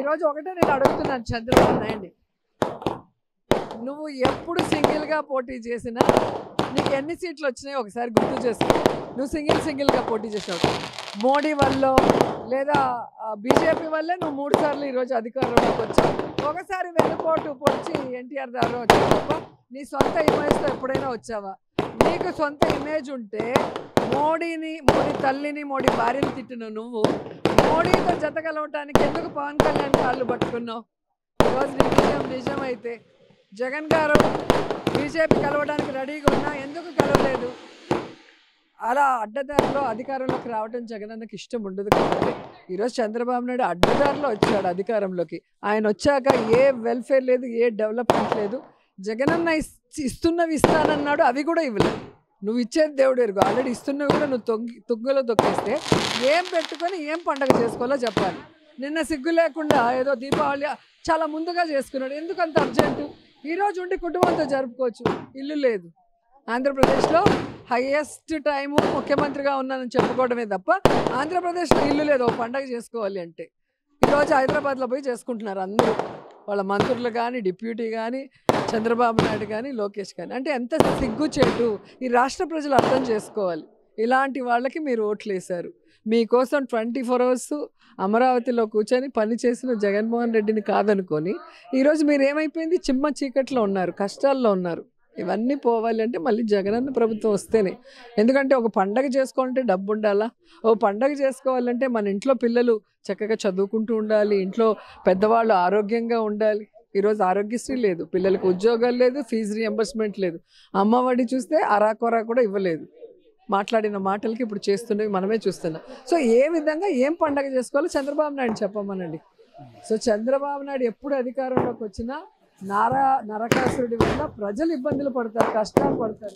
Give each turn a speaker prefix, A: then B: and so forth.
A: ఈరోజు ఒకటే నేను అడుగుతున్నాను చంద్రబాబు నాయుడు, నువ్వు ఎప్పుడు సింగిల్గా పోటీ చేసినా నీకు ఎన్ని సీట్లు వచ్చినాయో ఒకసారి గుర్తు చేసుకో. నువ్వు సింగిల్గా పోటీ చేసావు. మోడీ వల్ల లేదా బీజేపీ వల్లే నువ్వు 3 సార్లు ఈరోజు అధికారంలోకి వచ్చావు. ఒకసారి వెన్నుపోటు పొడిచి ఎన్టీఆర్ ద్వారా వచ్చావు తప్ప నీ సొంత ఇమేజ్తో ఎప్పుడైనా వచ్చావా? నీకు సొంత ఇమేజ్ ఉంటే మోడీ తల్లిని మోడీ భార్యని తిట్టిన నువ్వు మోడీతో జత కలవటానికి ఎందుకు పవన్ కళ్యాణ్ కాళ్ళు పట్టుకున్నావు? ఈరోజు నీ విజయం నిజమైతే జగన్ గారు బీజేపీ కలవడానికి రెడీగా ఉన్నా ఎందుకు కలవలేదు? అలా అడ్డదారిలో అధికారంలోకి రావడం జగనన్నకి ఇష్టం ఉండదు కాబట్టి ఈరోజు చంద్రబాబు నాయుడు అడ్డదారిలో వచ్చాడు అధికారంలోకి. ఆయన వచ్చాక ఏ వెల్ఫేర్ లేదు, ఏ డెవలప్మెంట్ లేదు. జగనన్న ఇస్తున్నవి ఇస్తానన్నాడు, అవి కూడా ఇవ్వలేదు. నువ్వు ఇచ్చేది దేవుడు ఎరుగు. ఆల్రెడీ ఇస్తున్నవి కూడా నువ్వు తుంగలో తొక్కేస్తే ఏం పెట్టుకొని ఏం పండగ చేసుకోవాలో చెప్పాలి. నిన్న సిగ్గు లేకుండా ఏదో దీపావళి చాలా ముందుగా చేసుకున్నాడు. ఎందుకంత అర్జెంటు? ఈరోజు ఉండి కుటుంబంతో జరుపుకోవచ్చు. ఇల్లు లేదు. ఆంధ్రప్రదేశ్లో హైయెస్ట్ టైము ముఖ్యమంత్రిగా ఉన్నానని చెప్పుకోవడమే తప్ప ఆంధ్రప్రదేశ్లో ఇల్లు లేదు. ఒక పండగ చేసుకోవాలి అంటే ఈరోజు హైదరాబాద్లో పోయి చేసుకుంటున్నారు అందరూ, వాళ్ళ మంత్రులు కానీ, డిప్యూటీ కానీ, చంద్రబాబు నాయుడు కానీ, లోకేష్ కానీ. అంటే ఎంత సిగ్గుచేటు! ఈ రాష్ట్ర ప్రజలు అర్థం చేసుకోవాలి. ఇలాంటి వాళ్ళకి మీరు ఓట్లు వేశారు. మీకోసం 24 hours అమరావతిలో కూర్చొని పనిచేసిన జగన్మోహన్ రెడ్డిని కాదనుకొని ఈరోజు మీరు ఏమైపోయింది? చిమ్మ చీకట్లో ఉన్నారు, కష్టాల్లో ఉన్నారు. ఇవన్నీ పోవాలి అంటే మళ్ళీ జగనన్న ప్రభుత్వం వస్తేనే. ఎందుకంటే ఒక పండగ చేసుకోవాలంటే డబ్బు ఉండాలా? ఓ పండగ చేసుకోవాలంటే మన ఇంట్లో పిల్లలు చక్కగా చదువుకుంటూ ఉండాలి, ఇంట్లో పెద్దవాళ్ళు ఆరోగ్యంగా ఉండాలి. ఈరోజు ఆరోగ్యశ్రీ లేదు, పిల్లలకు ఉద్యోగాలు లేదు, ఫీజు రియంబర్స్మెంట్ లేదు, అమ్మఒడి చూస్తే అరాకొరా కూడా ఇవ్వలేదు. మాట్లాడిన మాటలకి ఇప్పుడు చేస్తున్నవి మనమే చూస్తున్నాం. సో ఏ విధంగా ఏం పండగ చేసుకోవాలో చంద్రబాబు నాయుడు చెప్పమనండి. సో చంద్రబాబు నాయుడు ఎప్పుడు అధికారంలోకి వచ్చినా నరకాసురుడి వల్ల ప్రజలు ఇబ్బందులు పడతారు, కష్టాలు పడతారు.